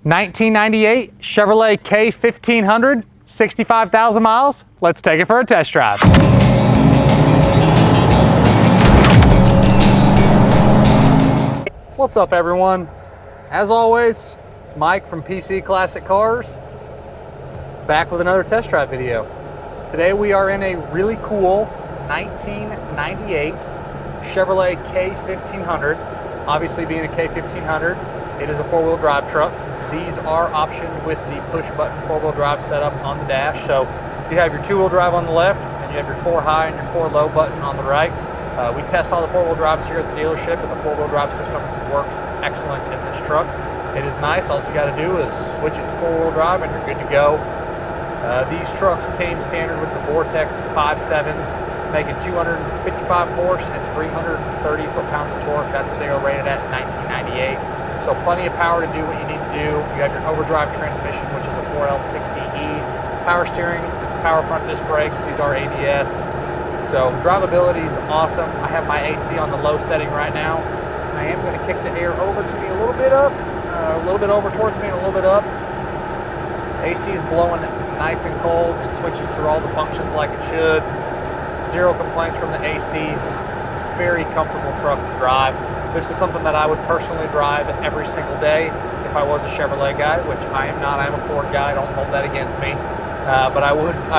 1998 Chevrolet K1500, 65,000 miles. Let's take it for a test drive. What's up, everyone? As always, it's Mike from PC Classic Cars, back with another test drive video. Today we are in a really cool 1998 Chevrolet K1500. Obviously, being a K1500, it is a four-wheel drive truck. These are optioned with the push-button four-wheel drive setup on the dash. So you have your two-wheel drive on the left, and you have your four high and your four low button on the right. We test all the four-wheel drives here at the dealership, and the four-wheel drive system works excellent in this truck. It is nice. All you got to do is switch it to four-wheel drive, and you're good to go. These trucks came standard with the Vortec 5.7, making 255 horse and 330 foot-pounds of torque. That's what they were rated at in 1998. So plenty of power to do what you need to do. You have your overdrive transmission, which is a 4L60E. Power steering, power front disc brakes. These are ABS. So drivability is awesome. I have my AC on the low setting right now. I am going to kick the air over to me a little bit up, a little bit over towards me and a little bit up. AC is blowing nice and cold. It switches through all the functions like it should. Zero complaints from the AC. Very comfortable truck to drive. This is something that I would personally drive every single day if I was a Chevrolet guy, which I am not. I am a Ford guy. Don't hold that against me. But I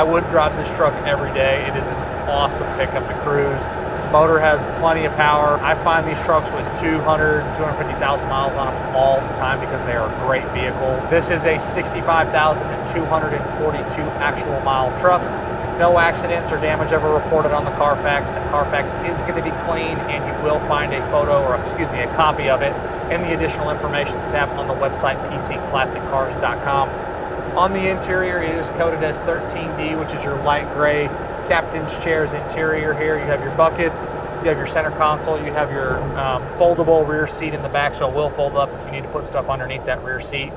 would drive this truck every day. It is an awesome pickup to cruise. Motor has plenty of power. I find these trucks with 250,000 miles on them all the time because they are great vehicles. This is a 65,242 actual mile truck. No accidents or damage ever reported on the Carfax. The Carfax is going to be clean, and you will find a a copy of it in the additional information tab on the website pcclassiccars.com. On the interior, it is coded as 13D, which is your light gray captain's chairs interior here. You have your buckets, you have your center console, you have your foldable rear seat in the back, so it will fold up if you need to put stuff underneath that rear seat.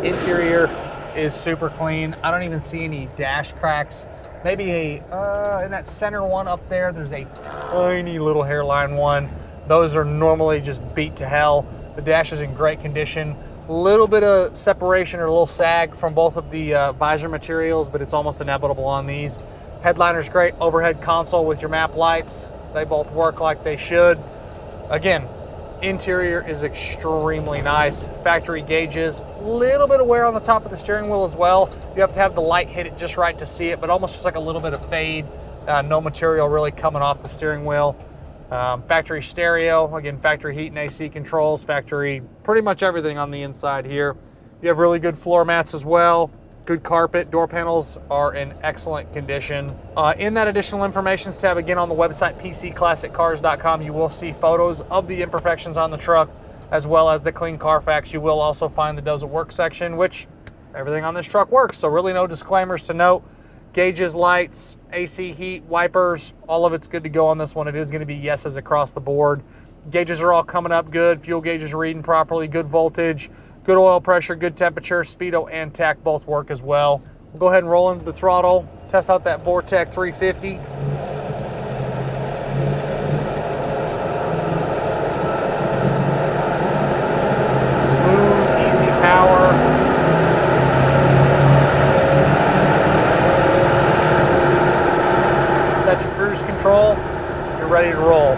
Interior is super clean. I don't even see any dash cracks. Maybe in that center one up there, there's a tiny little hairline one. Those are normally just beat to hell. The dash is in great condition. A little bit of separation or a little sag from both of the visor materials, but it's almost inevitable on these. Headliner's great. Overhead console with your map lights. They both work like they should. Again, interior is extremely nice. Factory gauges, a little bit of wear on the top of the steering wheel as well. You have to have the light hit it just right to see it, but almost just like a little bit of fade. No material really coming off the steering wheel. Factory stereo, again, factory heat and AC controls, factory pretty much everything on the inside here. You have really good floor mats as well. Good carpet. Door panels are in excellent condition. In that additional information tab, again on the website pcclassiccars.com, you will see photos of the imperfections on the truck as well as the clean Carfax. You will also find the does it work section, which everything on this truck works, so really no disclaimers to note. Gauges, lights, AC, heat, wipers, all of it's good to go on this one. It is going to be yeses across the board. Gauges are all coming up good. Fuel gauges reading properly, good voltage, good oil pressure, good temperature. Speedo and tach both work as well. We'll go ahead and roll into the throttle, test out that Vortec 350. Smooth, easy power. Set your cruise control, you're ready to roll.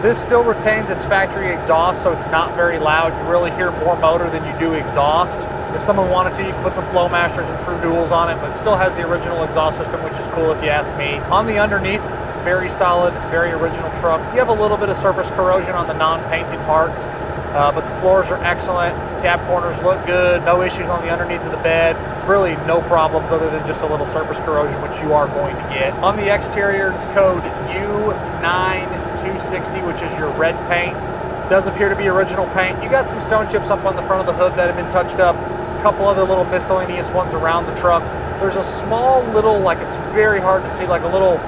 This still retains its factory exhaust, so it's not very loud. You really hear more motor than you do exhaust. If someone wanted to, you can put some Flow Masters and True Duals on it, but it still has the original exhaust system, which is cool if you ask me. On the underneath, very solid, very original truck. You have a little bit of surface corrosion on the non-painted parts, but the floors are excellent. Cab corners look good. No issues on the underneath of the bed. Really no problems other than just a little surface corrosion, which you are going to get. On the exterior, it's code U9260, which is your red paint. Does appear to be original paint. You got some stone chips up on the front of the hood that have been touched up. A couple other little miscellaneous ones around the truck. There's a small little, like it's very hard to see, like a little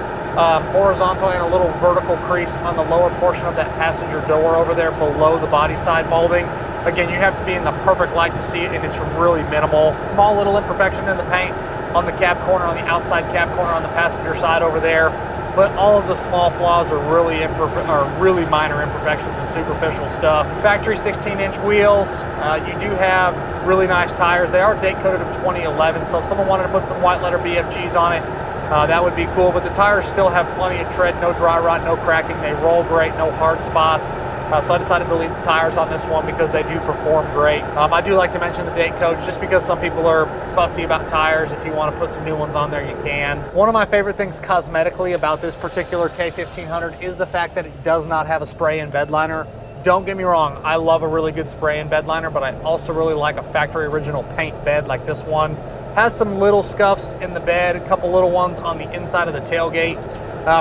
horizontal and a little vertical crease on the lower portion of that passenger door over there below the body side molding. Again, you have to be in the perfect light to see it, and it's really minimal. Small little imperfection in the paint on the cab corner, on the outside cab corner on the passenger side over there. but all of the small flaws are really minor imperfections and superficial stuff. Factory 16-inch wheels. You do have really nice tires. They are date coded of 2011, so if someone wanted to put some white letter BFGs on it, that would be cool, but the tires still have plenty of tread, no dry rot, no cracking. They roll great, no hard spots. So I decided to leave the tires on this one because they do perform great. I do like to mention the date codes just because some people are fussy about tires. If you want to put some new ones on there, you can. One of my favorite things cosmetically about this particular K1500 is the fact that it does not have a spray-in bed liner. Don't get me wrong, I love a really good spray-in bed liner, but I also really like a factory original paint bed like this one. Has some little scuffs in the bed, a couple little ones on the inside of the tailgate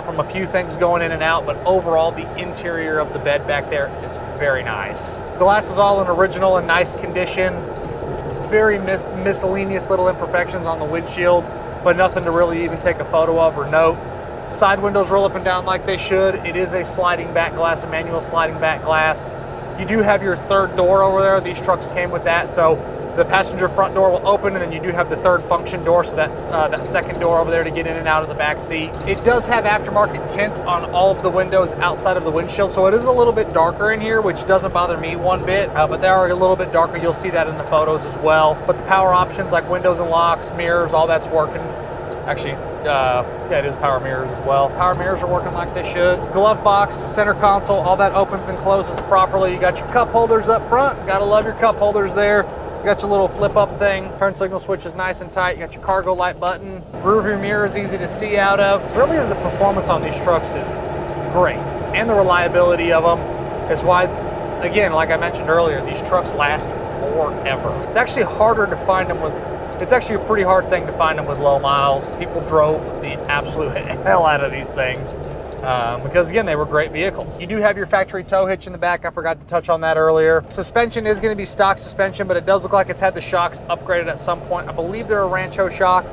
from a few things going in and out, but overall the interior of the bed back there is very nice. Glass is all in original and nice condition. Very miscellaneous little imperfections on the windshield, but nothing to really even take a photo of or note. Side windows roll up and down like they should. It is a sliding back glass, a manual sliding back glass. You do have your third door over there. These trucks came with that, so the passenger front door will open, and then you do have the third function door, so that's that second door over there to get in and out of the back seat. It does have aftermarket tint on all of the windows outside of the windshield, so it is a little bit darker in here, which doesn't bother me one bit, but they are a little bit darker. You'll see that in the photos as well. But the power options like windows and locks, mirrors, all that's working. Actually, yeah, it is power mirrors as well. Power mirrors are working like they should. Glove box, center console, all that opens and closes properly. You got your cup holders up front. Gotta love your cup holders there. You got your little flip up thing. Turn signal switch is nice and tight. You got your cargo light button. Rearview mirror is easy to see out of. Really, the performance on these trucks is great. And the reliability of them is why, again, like I mentioned earlier, these trucks last forever. It's actually harder to find them with, it's actually a pretty hard thing to find them with low miles. People drove the absolute hell out of these things. Because again, they were great vehicles. You do have your factory tow hitch in the back. I forgot to touch on that earlier. Suspension is going to be stock suspension, but it does look like it's had the shocks upgraded at some point. I believe they're a Rancho shock.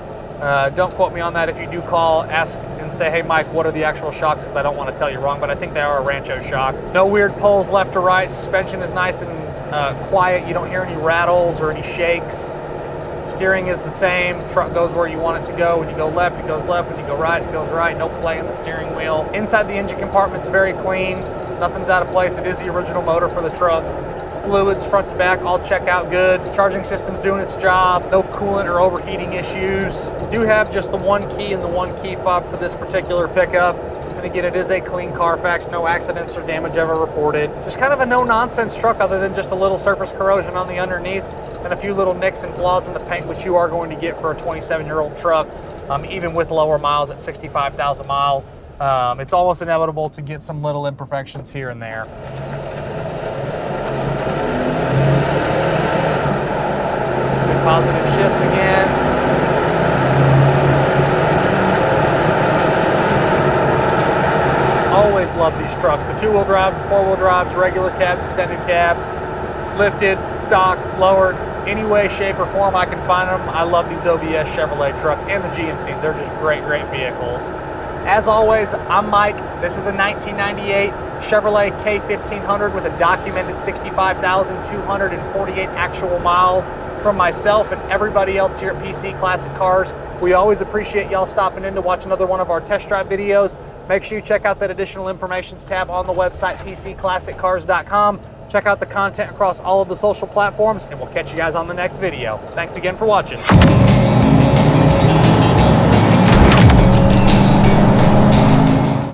Don't quote me on that. If you do call, ask and say, hey Mike, what are the actual shocks? Because I don't want to tell you wrong, but I think they are a Rancho shock. No weird pulls left or right. Suspension is nice and quiet. You don't hear any rattles or any shakes. Steering is the same. Truck goes where you want it to go. When you go left, it goes left. When you go right, it goes right. No play in the steering wheel. Inside the engine compartment's very clean. Nothing's out of place. It is the original motor for the truck. Fluids front to back all check out good. Charging system's doing its job. No coolant or overheating issues. Do have just the one key and the one key fob for this particular pickup. And again, it is a clean Carfax. No accidents or damage ever reported. Just kind of a no-nonsense truck other than just a little surface corrosion on the underneath and a few little nicks and flaws in the paint, which you are going to get for a 27-year-old truck, even with lower miles at 65,000 miles. It's almost inevitable to get some little imperfections here and there. Good positive shifts again. Always love these trucks. The two-wheel drives, the four-wheel drives, regular cabs, extended cabs, lifted, stock, lowered, any way, shape, or form I can find them. I love these OBS Chevrolet trucks and the GMCs. They're just great, great vehicles. As always, I'm Mike. This is a 1998 Chevrolet K1500 with a documented 65,248 actual miles. From myself and everybody else here at PC Classic Cars, we always appreciate y'all stopping in to watch another one of our test drive videos. Make sure you check out that additional information tab on the website, pcclassiccars.com. Check out the content across all of the social platforms, and we'll catch you guys on the next video. Thanks again for watching.